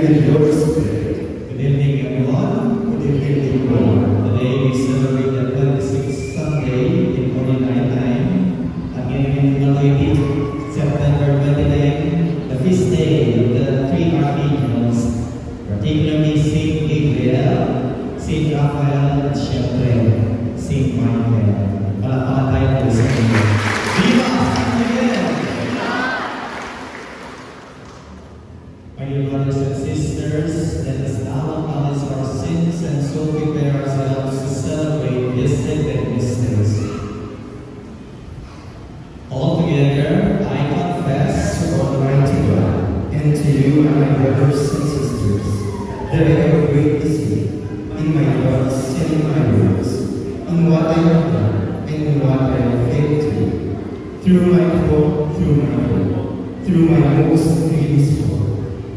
with your spirit. Good evening, everyone. Good evening, Lord. Today we celebrate the 26th Sunday in Ordinary Time. Again, in September 29, the feast day of the three archangels, particularly Saint Gabriel, Saint Raphael, and syempre, Saint Michael. Palakpakan tayo po sa inyo. Viva San Miguel! My dear brothers and sisters, let us now acknowledge our sins and so prepare ourselves to celebrate this sacred mysteries. All together, I confess To Almighty God, and to you, my brothers and sisters, that I have greatly sinned in my thoughts and in my words, in what I have done and in what I have failed to do, through my fault, through my most grievous fault.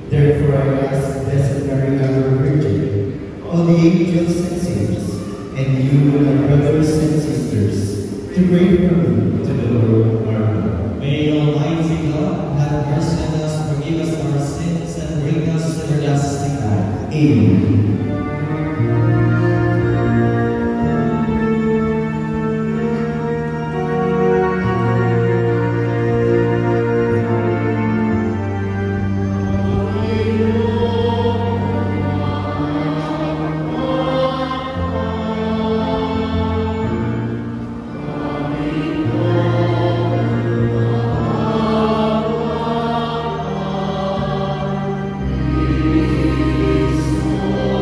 Therefore I ask Blessed Mary, our Virgin, all the angels and saints, and you, my brothers and sisters, to pray for me to the Lord our God. May Almighty God have mercy on us, forgive us our sins, and bring us to everlasting life. Amen. Peace.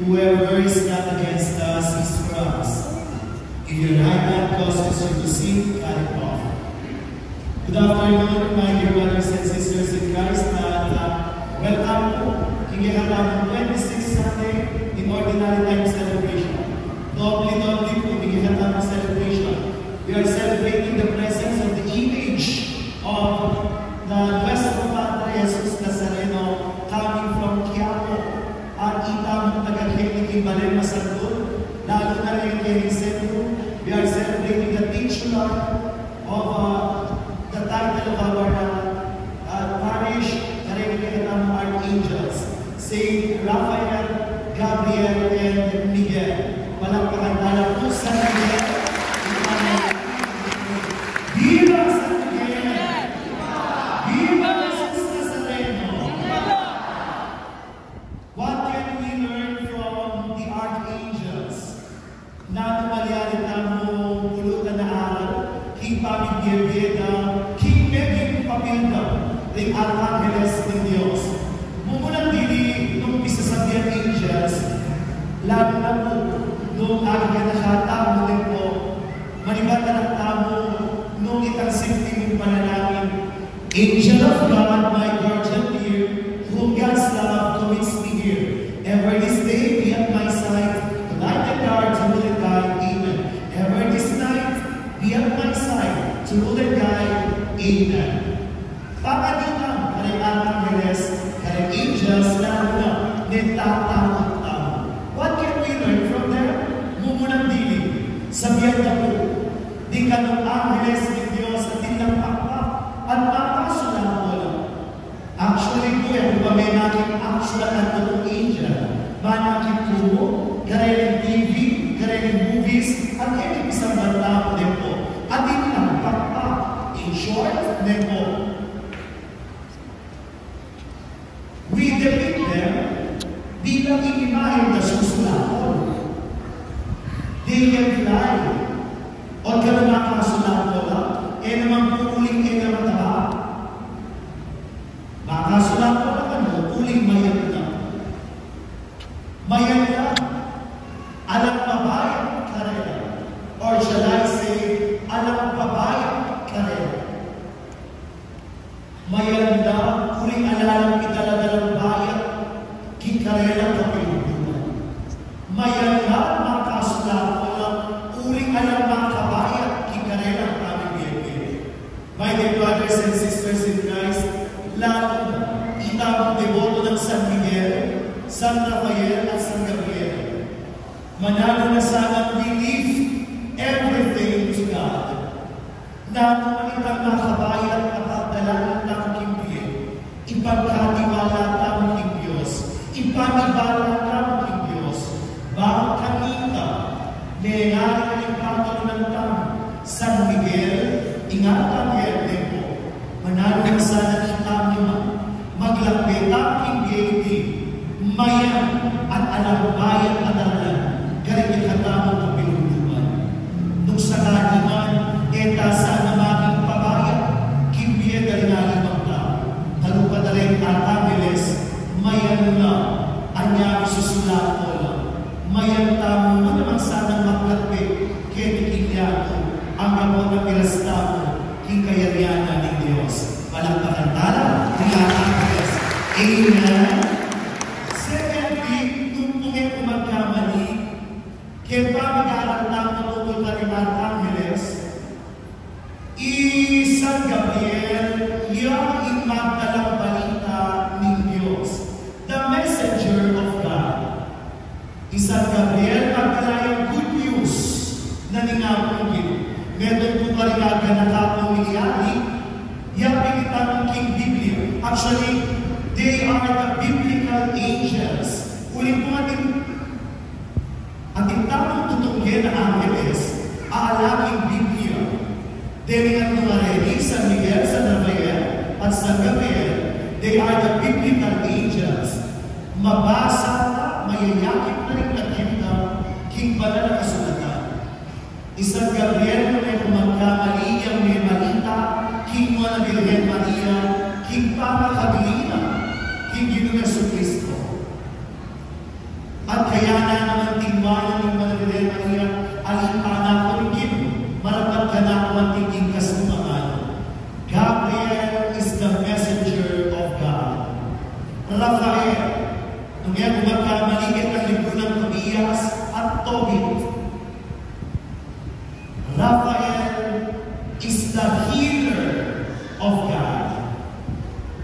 Whoever is not against us is for us. If your right hand causes you to sin, cut it off. Good afternoon, my dear brothers and sisters in Christ. Welcome po. Hingga natin 26 Sunday in Ordinary Time Celebration. Doubly po, hingga natin celebration. We are celebrating the presence of the image of the Nuestro Padre Jesus Nazareno coming from Quiapo at itamang taga-Hectic Balen Masandul, lalo na rin kay Centro. We are celebrating the titular of the title of our parish, karamihan ng archangels, Saint Raphael, Gabriel, and Miguel. Palakpakan tayo po sa Miguel. Viva San Miguel! Viva Jesus Nazareno! What can we learn from the archangels? Na tumalyarin na mo pulutan na araw, King Pamigbirbeda, King Megin Papilda, ring Archangeles ng Diyos. Mumulang dili nung isa sa mga angels, lalo na po nung agad na katamo din po, manibata ng tamo nung itang simpleng panalangin. Angel of God, my guardian dear, whom God's love commits me here, ever this day be at my side, to light the guard, to rule and guide, amen. Ever this night be at my side, to rule and guide, amen. Pakaditan, kareng Archangeles, kareng angels, lalo na, netatakot-takot. What can we learn from them? Mumunang dili, sabihan na po, di ka ng Angeles ng Diyos at tinang pakpak at makasulang mo lang. Actually po, kung pa may naking actual at itong angel, manaking pumo, kareng TV, kareng movies, at any isang banda po din po. At tinang pakpak. In short, din po, we depict them bilang inimahin na susulakon. They can fly. O ka na makasulakon lang, naman puuling naman taba. Makasulakon naman mo, uling mayan na. Mayan na. Alam babayan, karela. Or shall I say, alam babayan, karela. Mayan na, uling alalang italadalang bayan, kikarela kapilungan. Mayan na, makasulakon lang, uling alam mga kabayan, kikarela aming biyay. My dear brothers and sisters in Christ, lalo na itamang deboto ng San Miguel, San Rafael at San Gabriel. Manalo na sana believe everything to God. Na kung itang mga kabayan at pagdalaan ng kimbiyay, ipagkatiwala ng Diyos, ipagibala ng Diyos, bakit kanita, nenari ng pagdalaan ng tamo, San Miguel, ingatan din po, manalo na sana kita nima, maglapit ang kimbiyay, mayan at alambayan at alalan, galing ikatamo ng pinuluman. Nung sa kaniman, eta sana maging pabayan, kimbiyay galing alimang tao. Halupad na rin Archangeles, mayan na, anya isusulat ko lang. Mayan tamo mo naman sana maglapit, kinikinyado, ang gamot na pirastamo, kikayariana ng Diyos. Palakpakan tala, Archangeles. Amen. Secondly, nung pungit kung magkamali, kaya pa mag-aaral lang matutol pa rin Archangeles, San Gabriel, yung magdalang balita ng Diyos, the messenger of God. San Gabriel, magdalang good news na ningapong yun. Meron po pa rin naganatapong miliyari, yung pinitang ng King Biblia. Actually, they are the biblical angels. Ulit po ating tamang tutungin na Angeles, aalaking Biblia. Demiang Tumareni, San Miguel, San Rafael, at San Gabriel, they are the biblical angels. Mabasa na, mayayakip na rin nakita, king ba na nakasulatan. Isang Gabriel na may kumagkamali, yung may malita, king mo na Virgen Maria, king Papa Kabilina, king Ginoong Jesucristo. At kaya na naman tingwanan ng Madre Maria, alipana ko rin, marapat ka na kumantingin kasumaan. Gabriel is the messenger of God. Rafael, nung yan magkamaligit ang libro ng Tobias at Tobit. Rafael is the healer of God.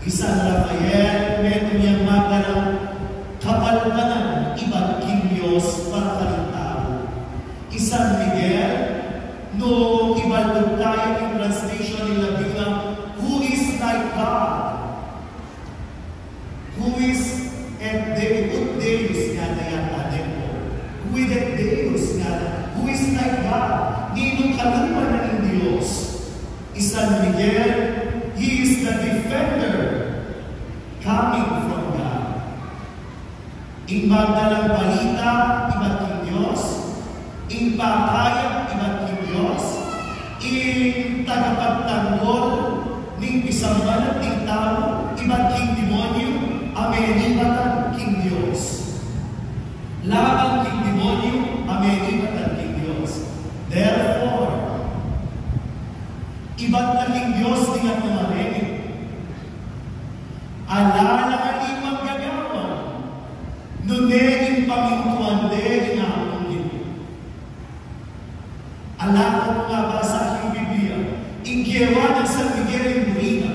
Isang Rafael, meron niyang magalang kapalpanan, iba't Diyos para kalintao. Isang Miguel, no ibalog tayo yung translation nila bilang, who is like God? Who is Deus nga na yata din po. Who is Deus nga na? Who is like God? Ninong kalupan na ng Diyos. Isang Miguel, he is the defender coming from God. Magdalang balita, iba't king Diyos. Pahayag, iba't king Diyos. Tagapagtanggol, ning pisamban at ning tao, iba't king demonyo, amenibatan king Diyos. Laban king demonyo, amenibatan king Diyos. Therefore, iba't na king Diyos ning at namarinig. Alala ka limang gagawan, nunegin pamintuan de inakong nito. Alam ko nga ba sa aking Biblia, inggewa ng San Miguel en Burina,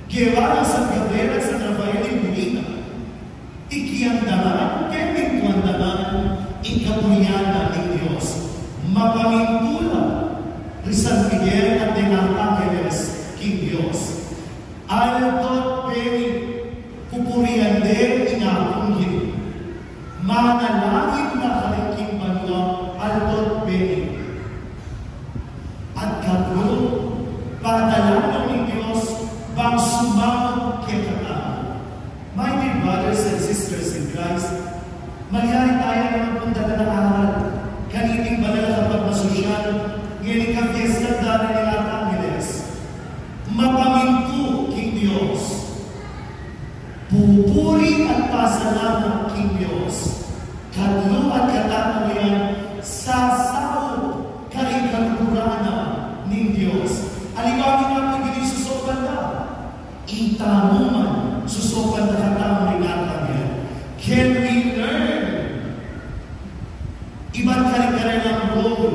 gewa ng San Gabriel at San Rafael en Burina, ikiandaman, kepintuandaman, ikabunyana ng Diyos, mapamintula, ni San Miguel at ng Angeles, King Diyos. Aldot Peri, pupurian de inakong nito. Manalangin na kaliking banwa, Aldot Peri. At kagulo, padalanan ng Diyos, bang sumamot kay katao. My dear brothers and sisters in Christ, mangyari tayo na magpunta na ng aral. Kaniting ba na kapag masosyal, ngayon ka fiesta dala ni Archangeles. Mapaminto, King Diyos. Pupuri at pasalamat, King Diyos. Kadlo at katao yan, sasao karikakurana ng Diyos. Alibawin natin din susopan na. Itamo man, susopan na katao rin natin yan. Can we learn? Iba't karikarelang role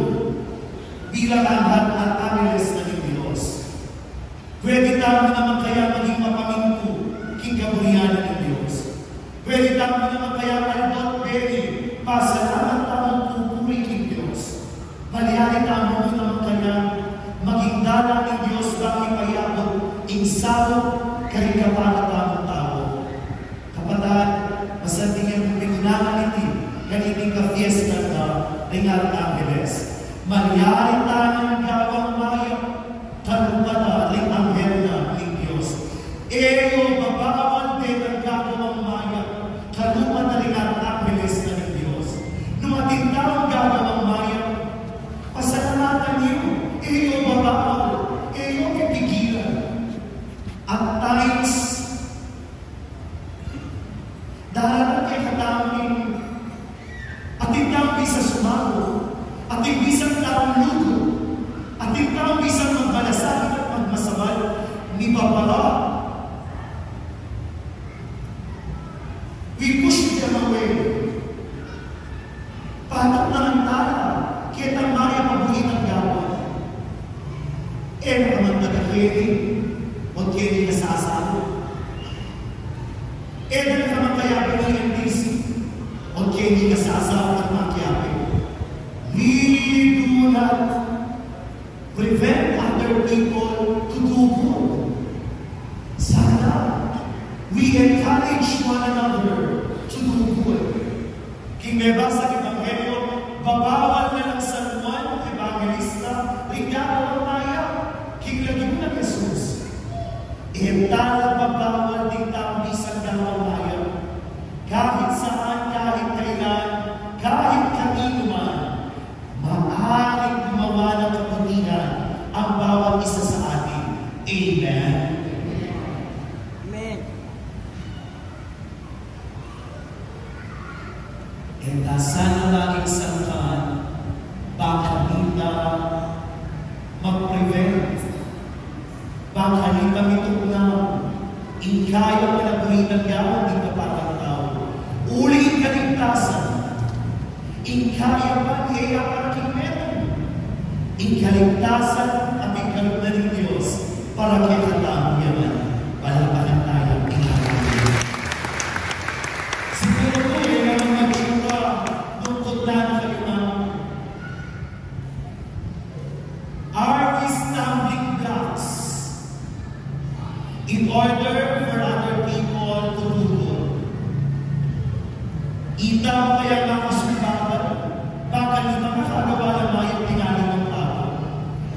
bilang anghat at angeles na ng Diyos. Pwede tayo naman kaya maging mapaminto king kaburiyanan ng Diyos. Pwede tayo naman kaya Aldot Peri, pasalamat tamang pupuri king Diyos. Palihari tayo naman kaya maging dalang ng Diyos bakit ipayabot insabot karikapanan tamang tao. Kapatid, masantingan mo pinunangan iti ganiting ka-fiesta na ng Archangeles. Mangyari tayo ng gawang maya, talupada ng anghel na ng Diyos. Eyo, babawal din ang gawang maya, talupada ng Archangeles na ng Diyos. Numating tayo ang gawang maya, pasalamatan niyo, eyo, babawal, eyo, kipigilan. At times, dahil kay katawin, at ikaw bisa sumago, at ibisang taong lugo, at ikaw bisang magbalasakit at magmasabal, ni Babala. We push them away. Patak na ang tala, kaya ang maya mabuhin ang gawin. Naman nagkakiri, huwag kiri na sa asago. Naman kaya pinili NDC, huwag kiri na sa asago at makiyapi. We do not prevent other people to do good. Sana, we encourage one another to do good. King Bebasa ng Ebanghelyo, babawal na ng San Juan, Evangelista, Rigado Maya, King Laging ng Jesus. Tala babawal din taong isang dalawang maya. Kahit saan, kahit kailan, kahit kanino man, maaaring gumawa ng kabutihan ang bawat isa sa atin. Amen. Amen. sana laging sangkaan, baka nita mag-prevent, baka nita mitugnaw, inkaya ka na bulitan yaman, di ka parang tao. Uliin kaligtasan, inkaya pa niya para kimetan, inkaligtasan at ikalunan ng Diyos para kaya tao yaman, palapakan tayo, inakalit. Siguro po, yun ang mag-iwa, lungkot lang kayo na. Are we stumbling blocks in order for other people to do good? Itaw kaya makasubaban, baka nita makagawa ng mayang tingali ng tao.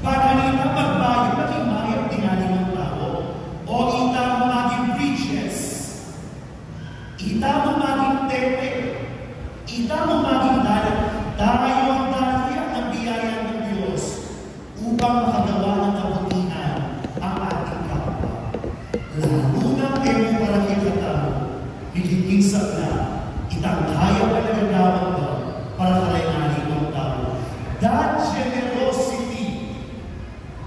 Baka nita magbayo maging mayang tingali ng tao. O itaw maging bridges. Itaw maging tepe. Itaw maging dalat. Tayo ang dahil ng biyaya ng Diyos upang makagawa ng kabutihan ang ating kapwa. Lalo na kayo para kita tao, higiging sabla, itangkaya ka na gagawin mo para kalayanin ng tao. That generosity,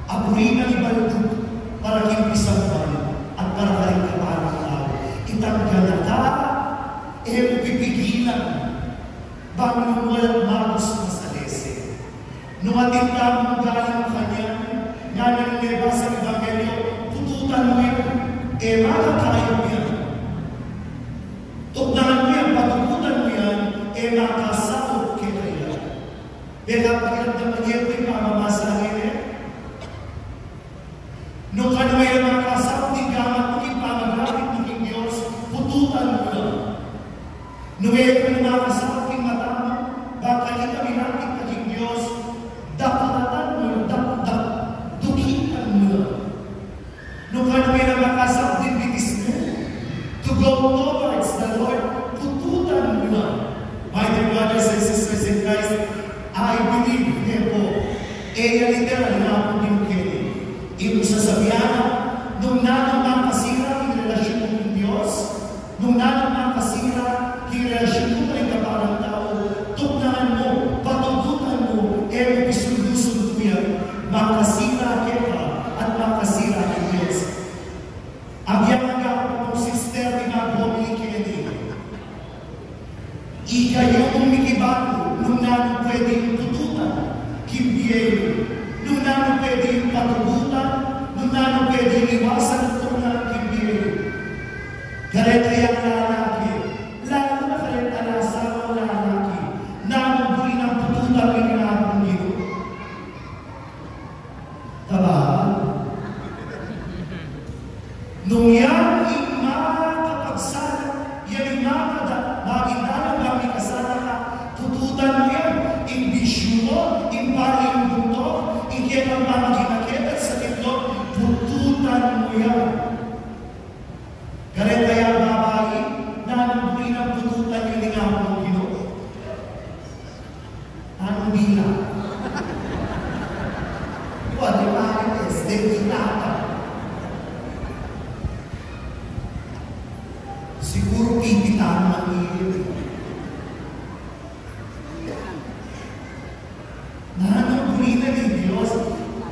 aburin ang ibaludok para kimpisang mo at para kalingkapan ng tao. Itanggalata, pipigilan, bang walang magos na sa lese. Nung atinta mong galing mo kanya, nga nangyayba sa Evangelyo, tututan mo yan, makakayo mo yan. Tugnahan mo yan, patututan mo yan, makasakot kita yan. Beka pakiramdaman niya ito yung pamamasa lang yan. Nung kanuay na makasakot, di gaman mo yung pamagapit ng Diyos, pututan mo yan. Nung ito yung makasakot yung mata mo, baka ito minapit ng Diyos, dakulatan mo yan, dukitan mo yan. Nung kanuay na makasakot din bitis mo, to go towards the Lord, tututan mo yan. My dear brothers and sisters in Christ, I believe, po, literal na ako din kayo. Ibig sasabihan, nung nanong makasira yung relasyon mo ng Diyos, nung nanong makasira yung relasyon mo ng kaparang tao, tugnahan mo, patututan mo, pisundusun mo yan, makasira kita at makasira ng Diyos. Ang yaman ako ng sister ni Magpomili Kenny, ikayo umikibago nung nanong pwede yung tututan, kimbiyeyo, nung nanong pwede yung patututan, nung nanong pwede yung iwasan ito na kimbiyeyo. Kareta yung lalaki, lalo na kareta na asawa lalaki, nanong buli ng tututan yung nanong yun. Taba? Nung yan, kapagsalan, yan magindalang kami kasala ka, tututan mo yan, imbisyo mo, impaling buto, ikipang mamaginakit at sa titlog, tututan mo yan. Kaya kaya babae, nanong ng tututan yung lingaw ng Ginoo. Anong bilang? What the matter is, they binata. Siguro pipitaan ang iyon. Nanong bulinan ng Diyos,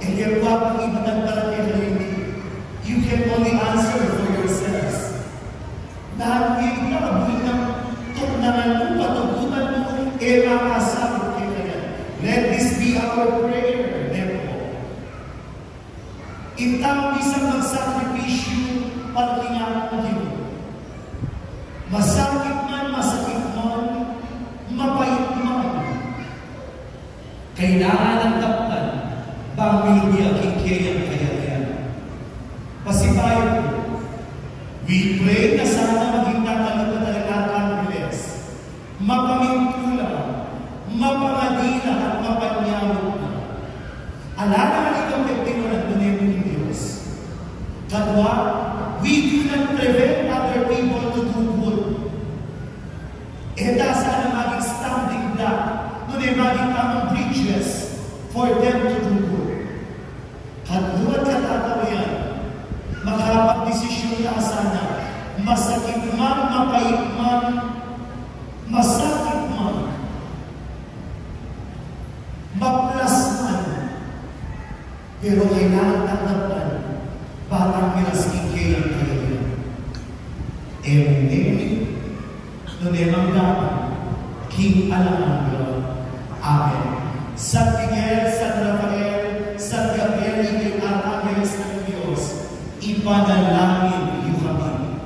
kaya pang ibatan para kayo hindi. You can only answer for yourselves. Nanong iyon na, bulinan, tugnahan mo, patututan mo, makasabot kayo kaya. Let this be our prayer, therefore. Itang isang magsakripisyo, paglingan ng Diyos. Masakit man, mapait man. Kailangan ng kaptan, pamilya, kikayang kayayan. Pasipayo po, we pray na sana maging tatalipan na lahat bless, mapamintula, mapamadila at mapanyawag na. Alala ka itong pepino ng dunero ng Diyos. Kadwa, we do not prevent other people to do good. Sana maging stumbling block, ngunit maging tamang bridges for them to do good. Kadluwat katataw yan, makapag-desisyon ka sana, masakit man, mapait man, masakit man, Pero kailangan tanggapan, batang pinasingkay ang kayo. Hindi. Nunemang dapat, King Alejandro. Amen. San Miguel, San Rafael, San Gabriel, King Archangeles ng Diyos, ipanalangin niyo kami.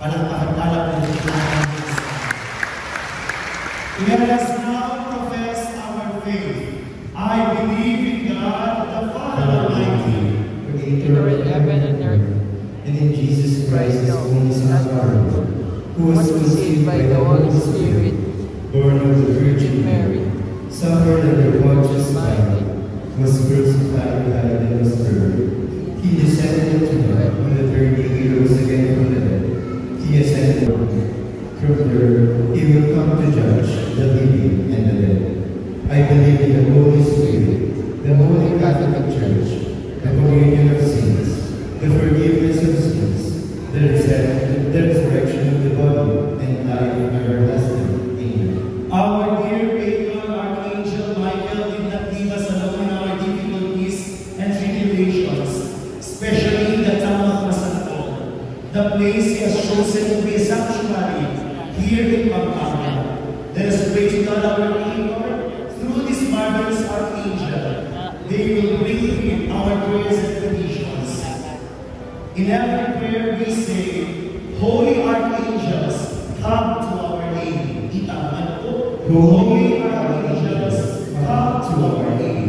Palagpakan po ng Let us now profess our faith. I believe in God, the Father Almighty, Creator of heaven and earth, and in Jesus Christ, His only Son, our Lord, who was conceived by the Holy Spirit, born of the Virgin Mary, suffered under Pontius Pilate, was crucified, died, and was buried. He descended into hell. On the third day he rose again from the dead. He ascended. From there he will come to judge the living and the dead. I believe in the Holy Spirit, the Holy Catholic Church, the communion of saints, the forgiveness of sins, the resurrection of the body, and life everlasting. Amen. Our dear patron, Archangel Michael, did not leave us alone in our difficulties and tribulations, especially in the town of Masantol, the place he has chosen to be a sanctuary here in Pampanga. Let us pray to God our Creator through this marvelous Archangel. They will bring him our prayers and petitions. In every prayer we say, Holy Archangels, come to our aid. Itaman po, Holy Archangels, come to our aid.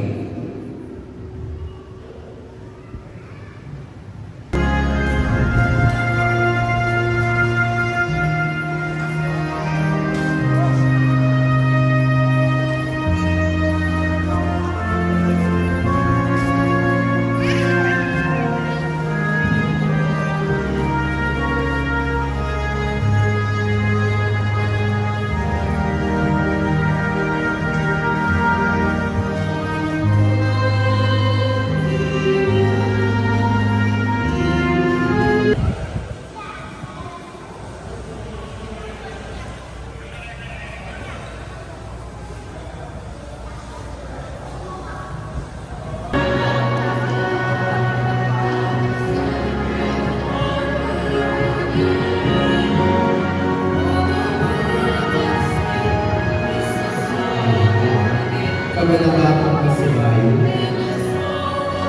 Kabalakatang Masibayo.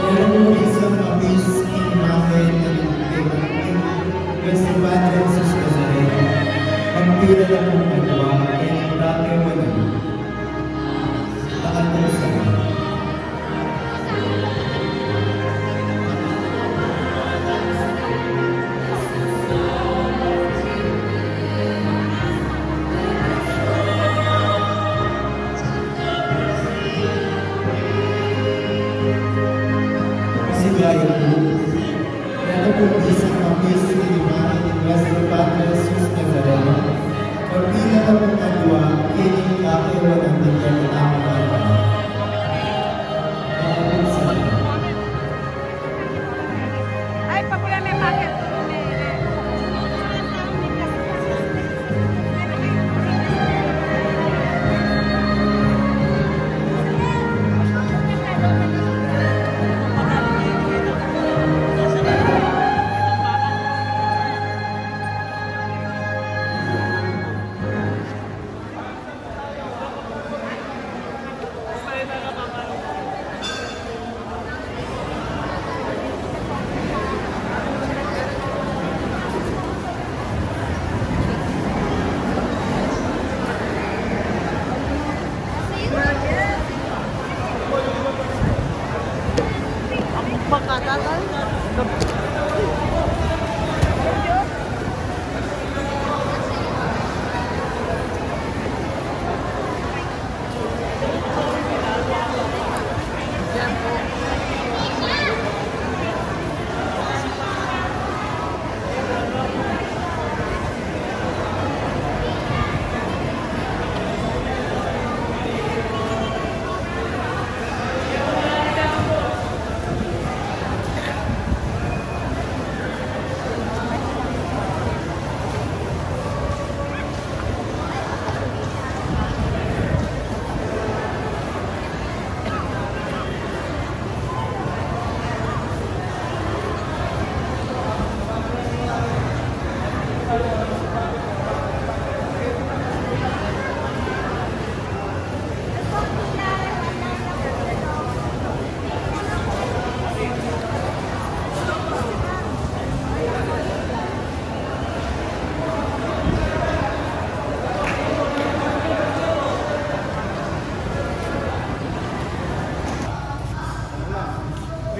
Meron isang mabis imahe ng Restaurant Jesus Nazareno. Ang pila ng mga kalwa ay ang dati walang takan ng sana. Masibayo po. Meron po isang mabis imahe ng Restaurant Jesus Nazareno. Ang pila ng mga kalwa ay ang dati walang Ay, pakuya may packet.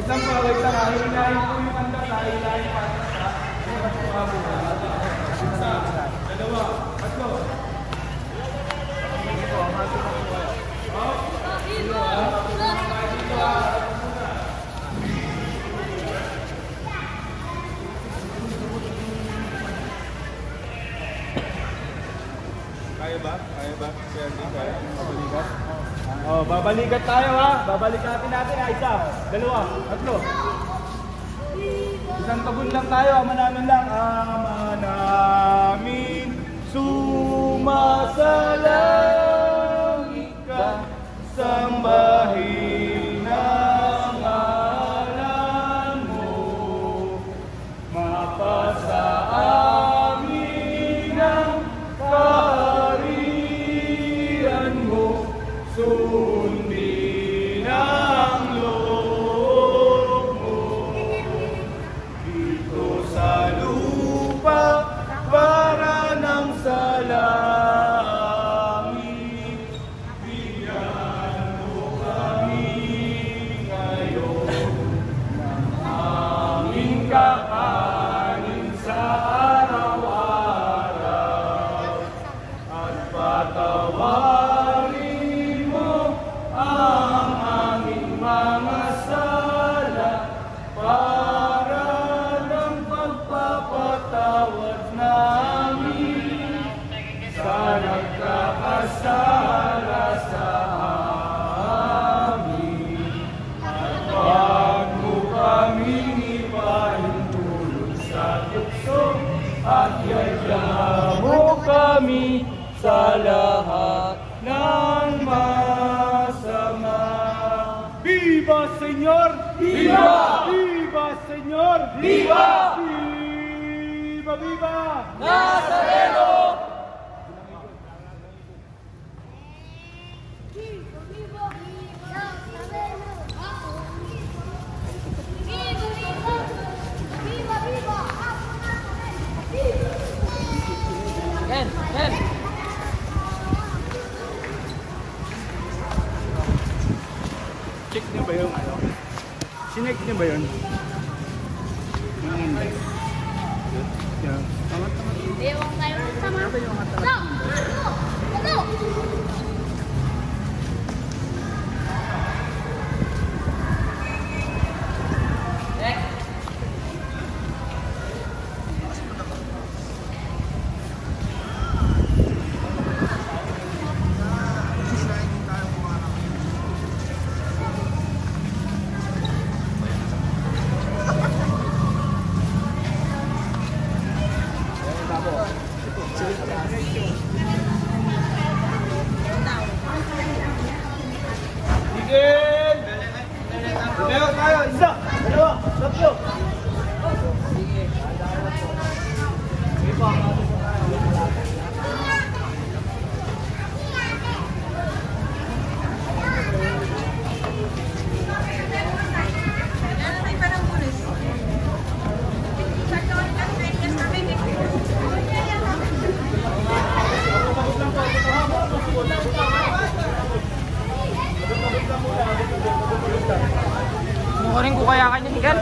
Wait lang pa, wait lang. Hihilahin po yung kanta sa hihilahin pa. Isa, dalawa, tatlo. Ito, masok na po kayo. Dito ah. Kaya ba? Kaya ba? Kaya di kaya? Babalikat? Oh, babalikat tayo ha. Babalikatin natin ha. Isa, dalawa, tatlo. Isang tabon lang tayo. Ama namin lang. Ama namin sumasalangit ka. Sambahin ang ngalan mo. Mapasa amin ang kaharian mo. Sundin ang loob mo. Dito sa lupa para ng sa langit. Bigyan mo kami ngayon ng aming kakanin sa araw-araw. At patawarin mo ang aming mga sala para ng pagpapatawad namin sa nagkakasala sa amin. At wag mo kaming ipahintulot sa tukso at yaya mo kami sa lahat ng masama. Viva Señor! Viva! Viva Señor! Viva! Viva! Viva! Nazareno! Check niyo ba yung ano? Sinek niyo ba yun? Hindi. Yeah. Tama. Ewan tayo sama. No! No! Tigil! Lumayo tayo! Isa! Dalawa! Tatlo! Mukurin ko kaya kanya Miguel.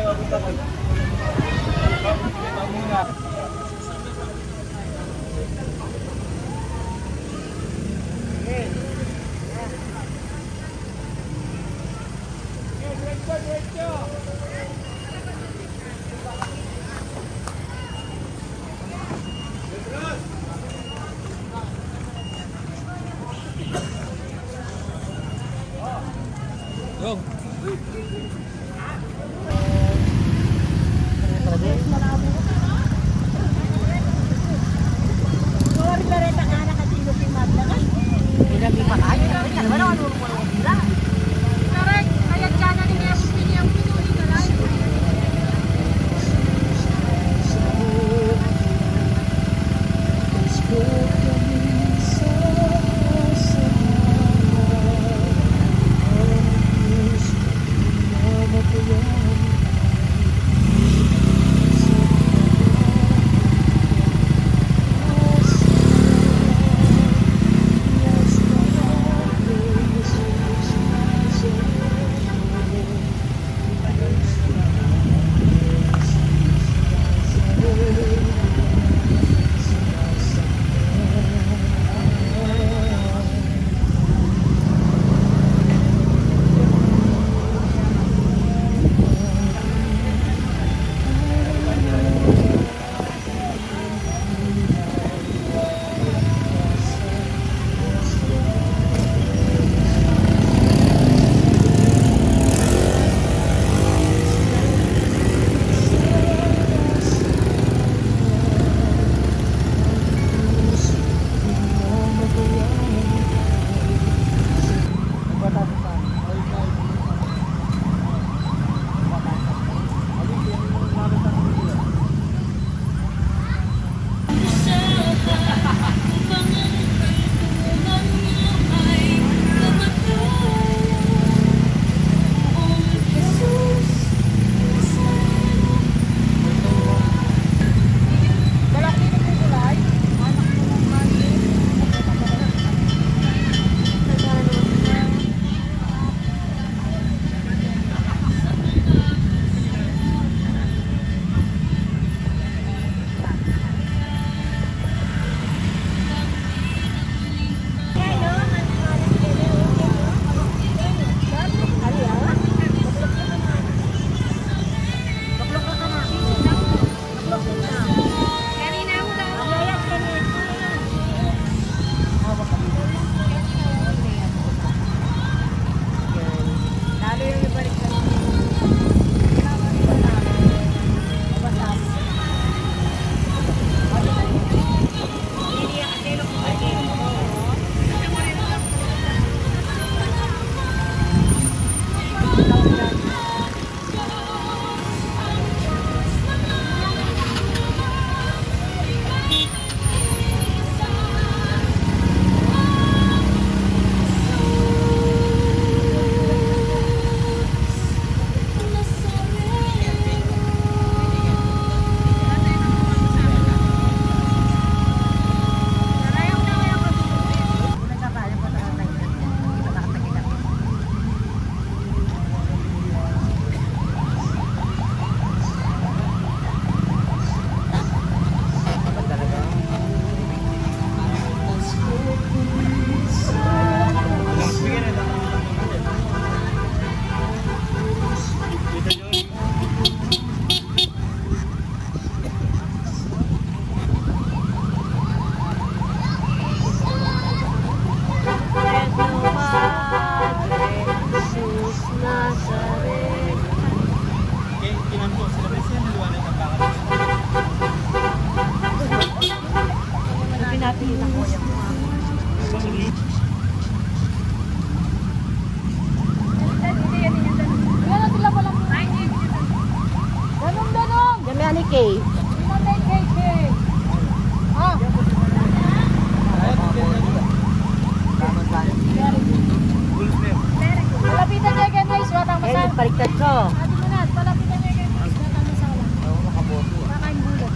baliktad ko. Ate Manat, palapit na niya yung datang masala. Oo, makaboto. Kakain bulat.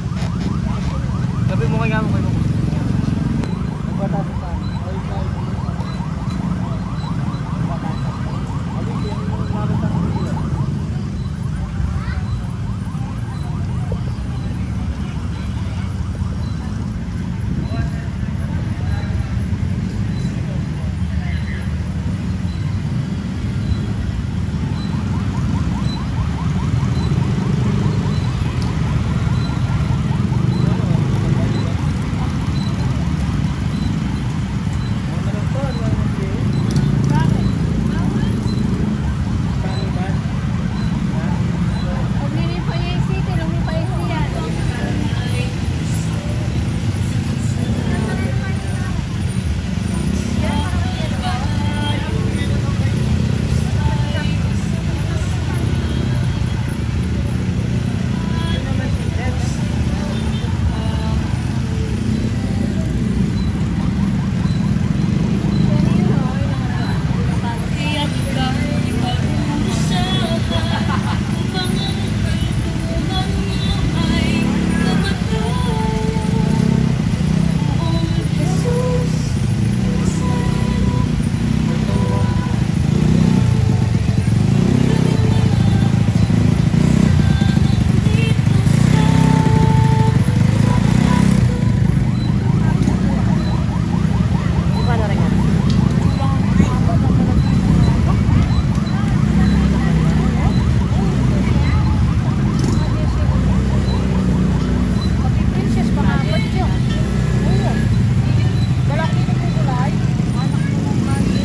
Sabi mo kay Gamo kayo. Pag lumipay yung city, lumipay yan. Princess, pakabot yun. Oo. Galaki na po kulay. Anak mo ng mali.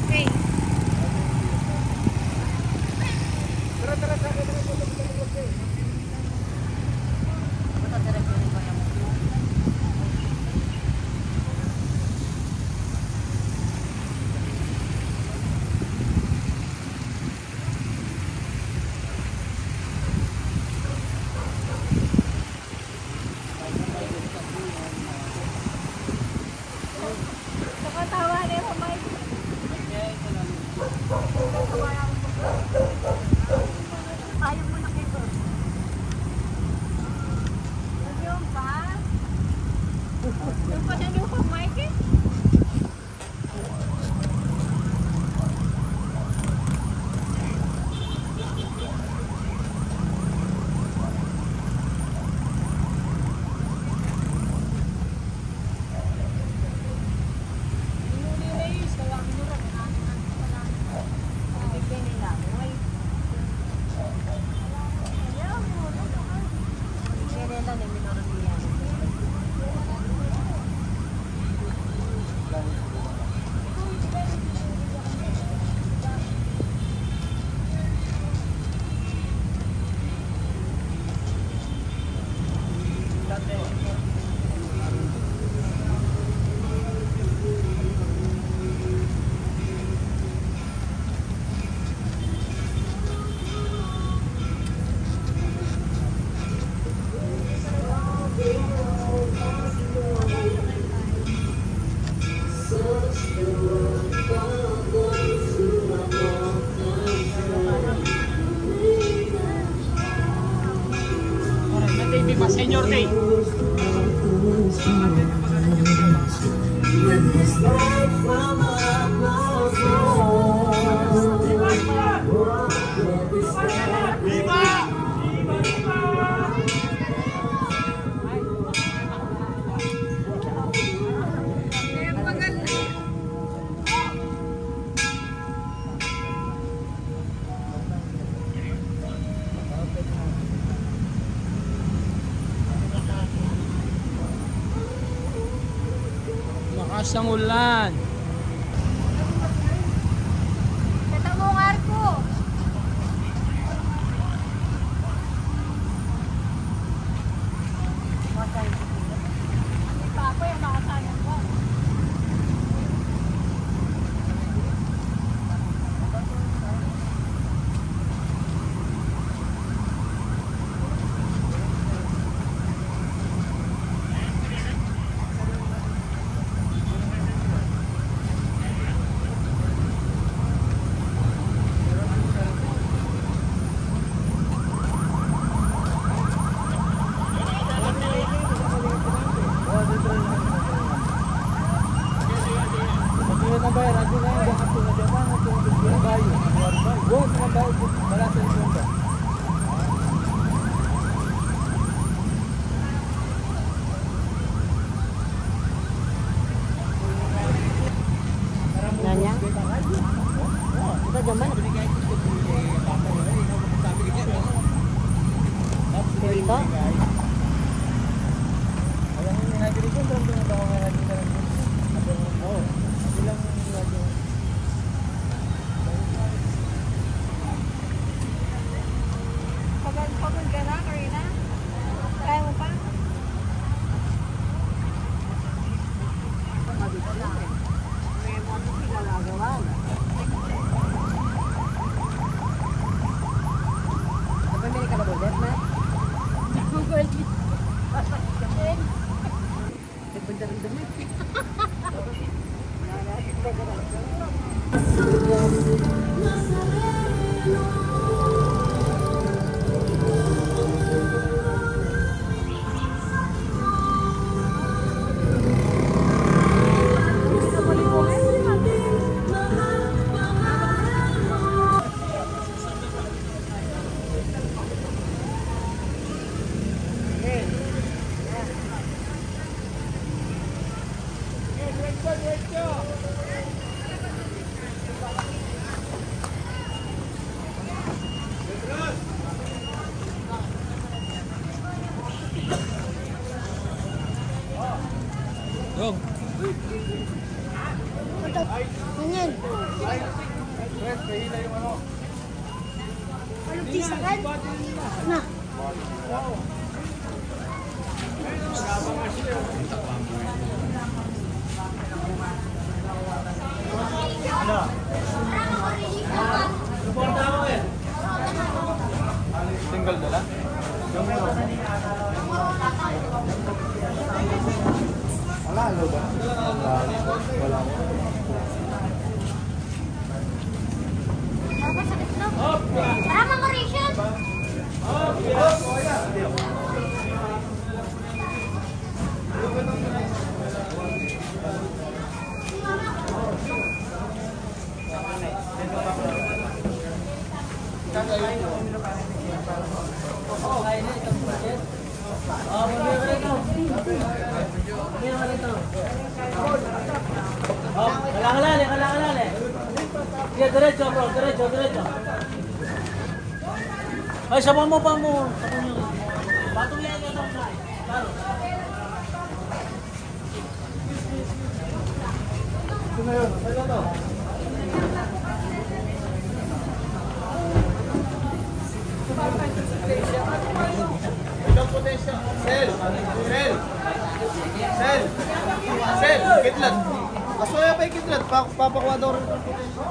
Okay. Nakatawa na yung mic. Ayaw mo na kayo. Yung pa? Yung pa na yung mic eh? Senior Day. Lakas ng ulan. Kata mo, Arko. Tamad naman. Dito? Pagod ka na, Karina? Kaya mo pa? May mga pinagagawan. Pamili ka na bullet na? Google. Nagpunta rin dami. Ganyan. Walang tisakan? Na. Single na lang? Wala, ano ba? Wala. Tama ka, Rachel! Kalale. Sige, diretso bro, diretso. Ay, sabaw mo pa mo. Batong yan ito. Claro. Ito na yun, ano to? Ilang potensya? Sel, kitlat. Kasuya pa yung kitlat, papakuha daw rin ng potensya.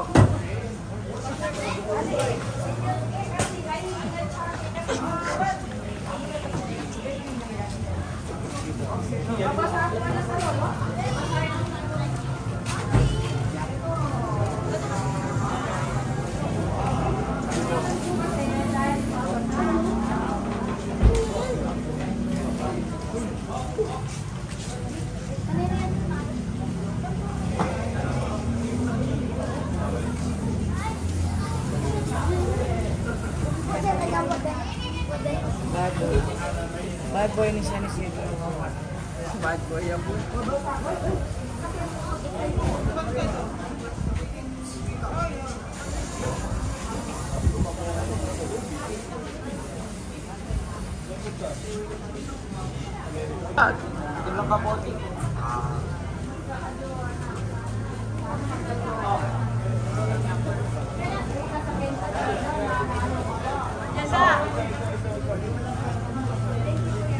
Bad boy ni siya. Bad boy yan po. Ilang kapote?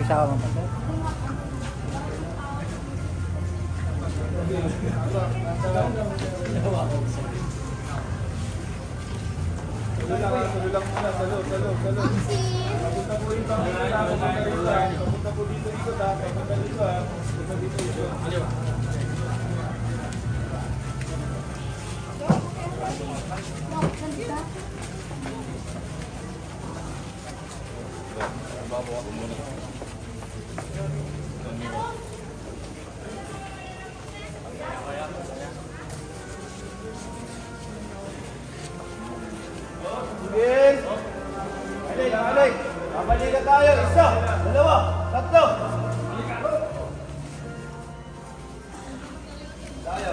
Isa ka mo. Tuloy lang muna, salo. Papunta po dito. Papunta po dito. Papunta dito. Babawa ko muna. Sige! Alay! Babalikan tayo! Isa! Dalawa! Tatlo! Tayo!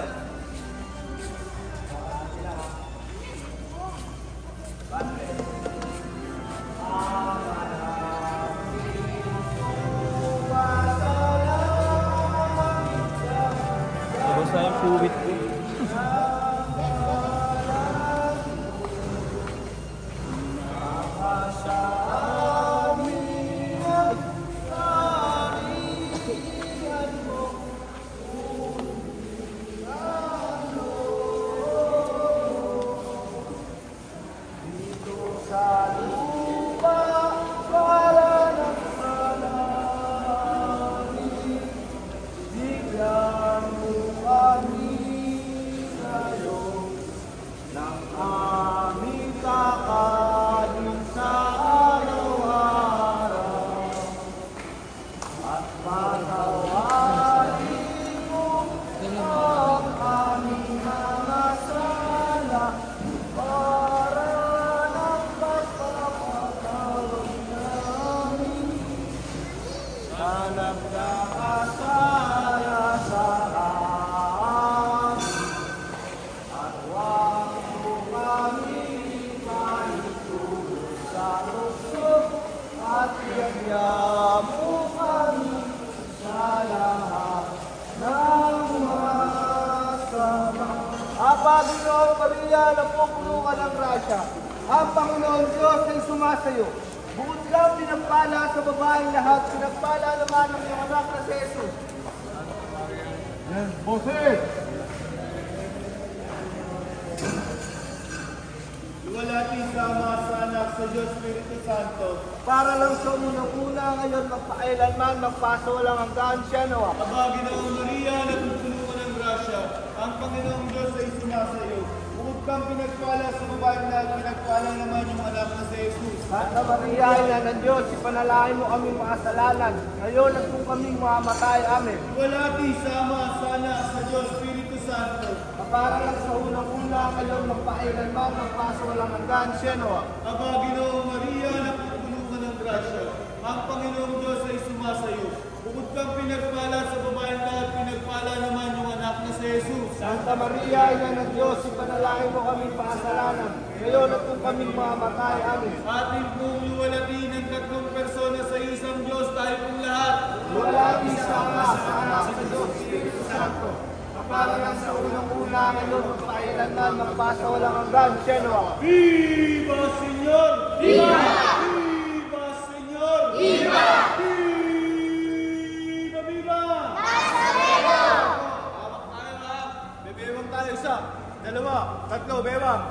grasya. Ang Panginoon Diyos ay sumasayo. Bukod kang pinagpala sa babaeng lahat, pinagpala naman ng iyong anak na si Jesus. Boses! Luwalhati sa Ama, sa Anak, sa Diyos, Espiritu Santo. Para lang sa unang-una ngayon, magpakailanman, magpasawalang hanggan siya nawa. Aba, Ginoong Maria, napupuno ka ng grasya. Ang Panginoong Diyos ay sumasayo. Bukod kang pinagpala sa babaeng lahat, pinagpala naman yung anak na si Jesus. Santa Maria, Ina ng Diyos, ipanalangin mo kami makasalanan. Ngayon at kung kami mamamatay, amen. Luwalhati sa Ama, sa Anak, sa Diyos, Espiritu Santo. Para lang sa unang-una ngayon, magpakailanman, magpasawalang hanggan siya nawa. Aba, Ginoong Maria, napupuno ka ng grasya. Ang Panginoong Diyos ay sumasayo. Bukod kang pinagpala sa babaeng lahat, pinagpala naman yung anak na si Jesus. Santa Maria, Ina ng Diyos, ipanalangin mo kami pakasalanan. Ngayon at kung kami mamamatay, amen. Atin pong luwalhati ng tatlong persona sa isang Diyos, tayo pong lahat. Luwalhati sa Ama, sa Anak, sa Diyos, Espiritu Santo. Para lang sa unang-una ngayon, magpakailanman, magpasawalang hanggan siya nawa. Viva Señor! Viva! Viva Señor! Viva! Viva! Viva! Hawak tayo ha! Bebewang tayo. Isa, dalawa, tatlo, bewang.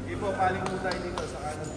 Ipo, paling po tayo dito sa kanan.